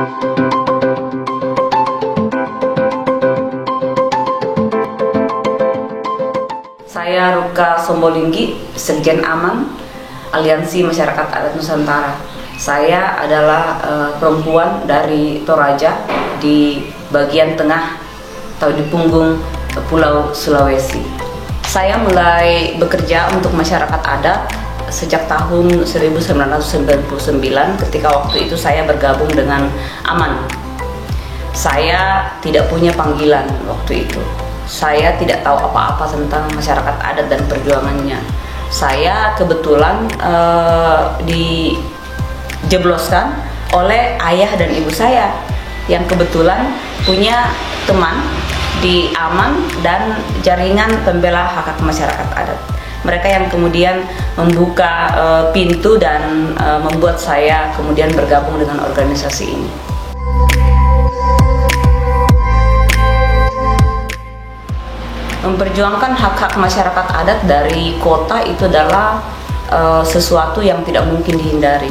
Saya Ruka Sombolinggi, Sekjen Aman, Aliansi Masyarakat Adat Nusantara. Saya adalah perempuan dari Toraja di bagian tengah atau di punggung Pulau Sulawesi. Saya mulai bekerja untuk masyarakat adat sejak tahun 1999 ketika waktu itu saya bergabung dengan Aman. Saya tidak punya panggilan waktu itu. Saya tidak tahu apa-apa tentang masyarakat adat dan perjuangannya. Saya kebetulan dijebloskan oleh ayah dan ibu saya yang kebetulan punya teman di Aman dan jaringan pembela hak masyarakat adat. Mereka yang kemudian membuka pintu dan membuat saya kemudian bergabung dengan organisasi ini. Memperjuangkan hak-hak masyarakat adat dari kota itu adalah sesuatu yang tidak mungkin dihindari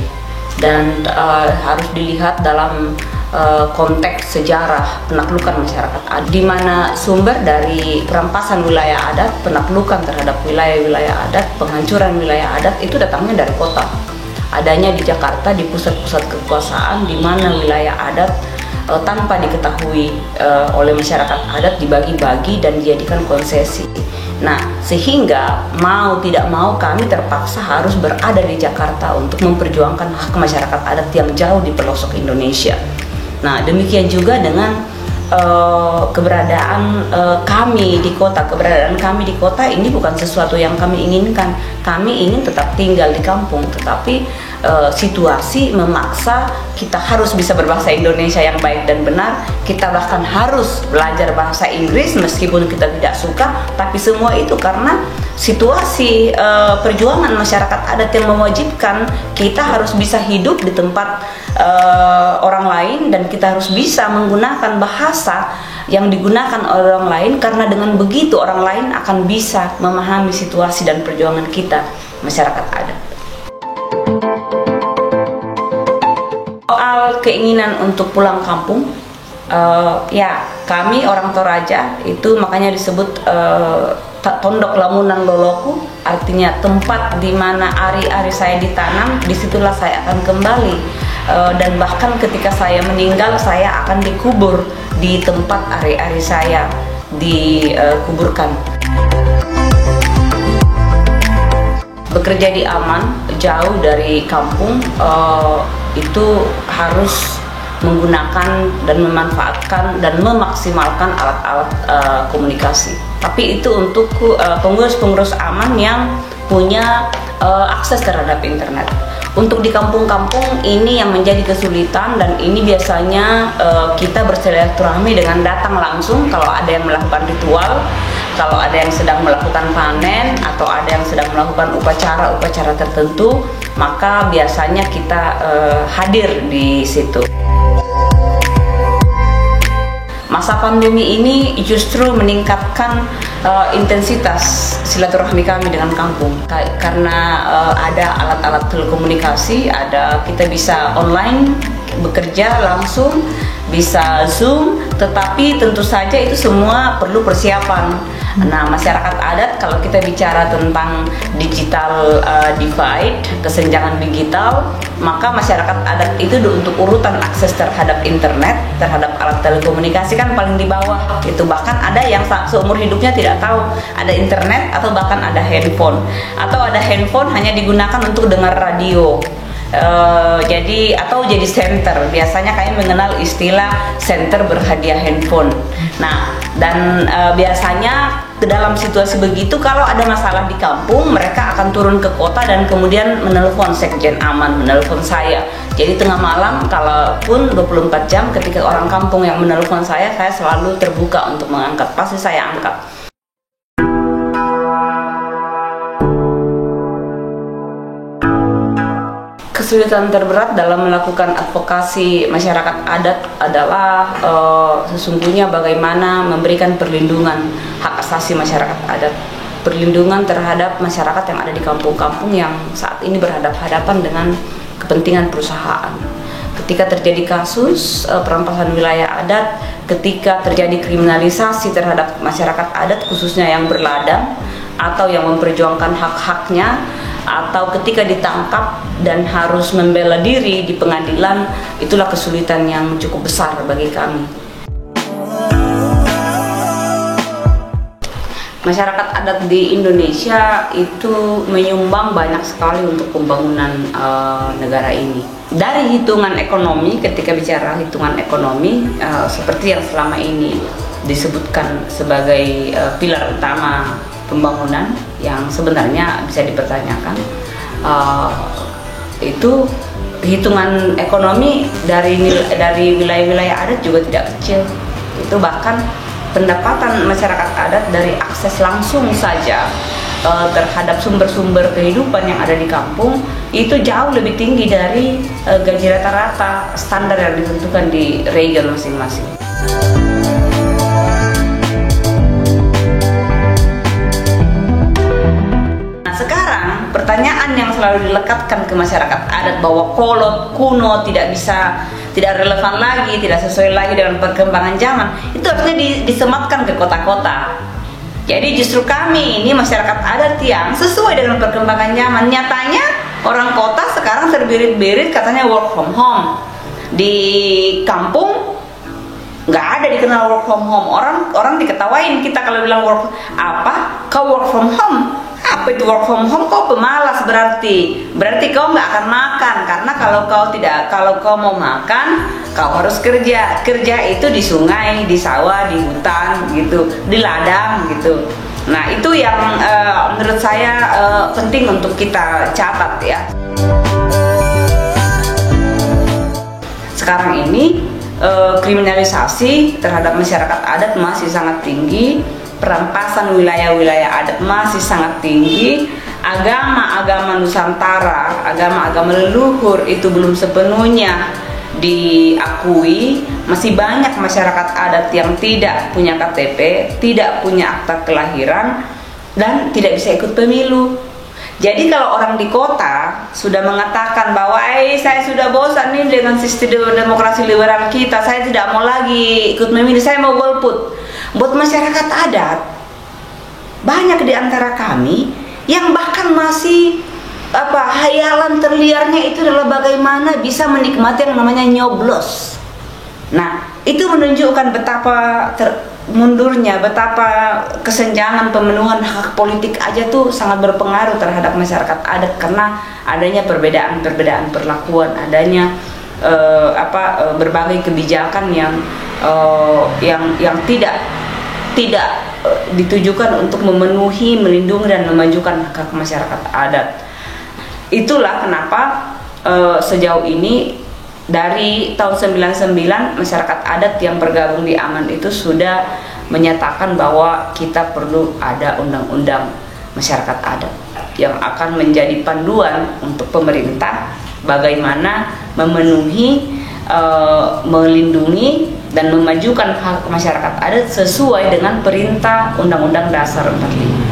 dan harus dilihat dalam konteks sejarah penaklukan masyarakat adat, di mana sumber dari perampasan wilayah adat, penaklukan terhadap wilayah-wilayah adat, penghancuran wilayah adat itu datangnya dari kota. Adanya di Jakarta, di pusat-pusat kekuasaan, di mana wilayah adat tanpa diketahui oleh masyarakat adat dibagi-bagi dan dijadikan konsesi. Nah, sehingga mau tidak mau kami terpaksa harus berada di Jakarta untuk memperjuangkan hak masyarakat adat yang jauh di pelosok Indonesia. Nah, demikian juga dengan keberadaan kami di kota. Keberadaan kami di kota ini bukan sesuatu yang kami inginkan. Kami ingin tetap tinggal di kampung, tetapi situasi memaksa kita harus bisa berbahasa Indonesia yang baik dan benar. Kita bahkan harus belajar bahasa Inggris meskipun kita tidak suka, tapi semua itu karena situasi perjuangan masyarakat adat yang mewajibkan kita harus bisa hidup di tempat orang lain dan kita harus bisa menggunakan bahasa yang digunakan oleh orang lain, karena dengan begitu orang lain akan bisa memahami situasi dan perjuangan kita masyarakat adat. Soal keinginan untuk pulang kampung, ya kami orang Toraja itu makanya disebut Tondok Lamunan Loloku, artinya tempat di mana ari-ari saya ditanam, disitulah saya akan kembali. Dan bahkan ketika saya meninggal, saya akan dikubur di tempat ari-ari saya dikuburkan. Bekerja di Aman, jauh dari kampung, itu harus menggunakan dan memanfaatkan dan memaksimalkan alat-alat komunikasi. Tapi itu untuk pengurus-pengurus Aman yang punya akses terhadap internet. Untuk di kampung-kampung ini yang menjadi kesulitan, dan ini biasanya kita bersilaturahmi dengan datang langsung kalau ada yang melakukan ritual, kalau ada yang sedang melakukan panen, atau ada yang sedang melakukan upacara-upacara tertentu, maka biasanya kita hadir di situ. Masa pandemi ini justru meningkatkan intensitas silaturahmi kami dengan kampung, karena ada alat-alat telekomunikasi, kita bisa online bekerja langsung, bisa Zoom, tetapi tentu saja itu semua perlu persiapan. Nah, masyarakat adat, kalau kita bicara tentang digital divide, kesenjangan digital, maka masyarakat adat itu untuk urutan akses terhadap internet, terhadap alat telekomunikasi kan paling di bawah. Itu bahkan ada yang seumur hidupnya tidak tahu ada internet, atau bahkan ada handphone, atau ada handphone hanya digunakan untuk dengar radio. Jadi center. Biasanya kalian mengenal istilah center berhadiah handphone. Nah, dan biasanya dalam situasi begitu, kalau ada masalah di kampung, mereka akan turun ke kota dan kemudian menelpon Sekjen Aman, menelpon saya. Jadi tengah malam, kalaupun 24 jam, ketika orang kampung yang menelpon saya selalu terbuka untuk mengangkat. Pasti saya angkat. Kesulitan terberat dalam melakukan advokasi masyarakat adat adalah sesungguhnya bagaimana memberikan perlindungan hak asasi masyarakat adat, perlindungan terhadap masyarakat yang ada di kampung-kampung yang saat ini berhadapan-hadapan dengan kepentingan perusahaan. ketika terjadi kasus perampasan wilayah adat, ketika terjadi kriminalisasi terhadap masyarakat adat khususnya yang berladang atau yang memperjuangkan hak-haknya, atau ketika ditangkap dan harus membela diri di pengadilan, itulah kesulitan yang cukup besar bagi kami. Masyarakat adat di Indonesia itu menyumbang banyak sekali untuk pembangunan negara ini. Dari hitungan ekonomi, ketika bicara hitungan ekonomi, seperti yang selama ini disebutkan sebagai pilar utama pembangunan yang sebenarnya bisa dipertanyakan, itu hitungan ekonomi dari wilayah-wilayah adat juga tidak kecil. Itu bahkan pendapatan masyarakat adat dari akses langsung saja terhadap sumber-sumber kehidupan yang ada di kampung itu jauh lebih tinggi dari gaji rata-rata standar yang ditentukan di region masing-masing. Nah, sekarang pertanyaan yang selalu dilekatkan ke masyarakat adat bahwa kolot, kuno, tidak relevan lagi, tidak sesuai lagi dengan perkembangan zaman, itu harusnya disematkan ke kota-kota. Jadi justru kami ini masyarakat adat yang sesuai dengan perkembangan zaman. Nyatanya orang kota sekarang terbirit-birit katanya work from home. Di kampung nggak ada dikenal work from home. Orang diketawain kita kalau bilang kau work from home. Apa itu work from home? Kau pemalas berarti kau nggak akan makan, karena kalau kau mau makan kau harus kerja itu di sungai, di sawah, di hutan gitu, di ladang gitu. Nah itu yang menurut saya penting untuk kita catat ya. Sekarang ini kriminalisasi terhadap masyarakat adat masih sangat tinggi. Perampasan wilayah-wilayah adat masih sangat tinggi. Agama-agama Nusantara, agama-agama leluhur itu belum sepenuhnya diakui. Masih banyak masyarakat adat yang tidak punya KTP, tidak punya akta kelahiran, dan tidak bisa ikut pemilu. Jadi kalau orang di kota sudah mengatakan bahwa saya sudah bosan nih dengan sistem demokrasi liberal kita, saya tidak mau lagi ikut memilih, saya mau golput. Buat masyarakat adat, banyak di antara kami yang bahkan masih hayalan terliarnya itu adalah bagaimana bisa menikmati yang namanya nyoblos. Nah, itu menunjukkan betapa mundurnya, betapa kesenjangan pemenuhan hak politik aja tuh sangat berpengaruh terhadap masyarakat adat, karena adanya perbedaan perlakuan, adanya berbagai kebijakan yang tidak ditujukan untuk memenuhi, melindungi dan memajukan hak masyarakat adat. Itulah kenapa sejauh ini dari tahun 99 masyarakat adat yang bergabung di AMAN itu sudah menyatakan bahwa kita perlu ada undang-undang masyarakat adat yang akan menjadi panduan untuk pemerintah bagaimana memenuhi, melindungi dan memajukan hak masyarakat adat sesuai dengan perintah Undang-Undang Dasar 45.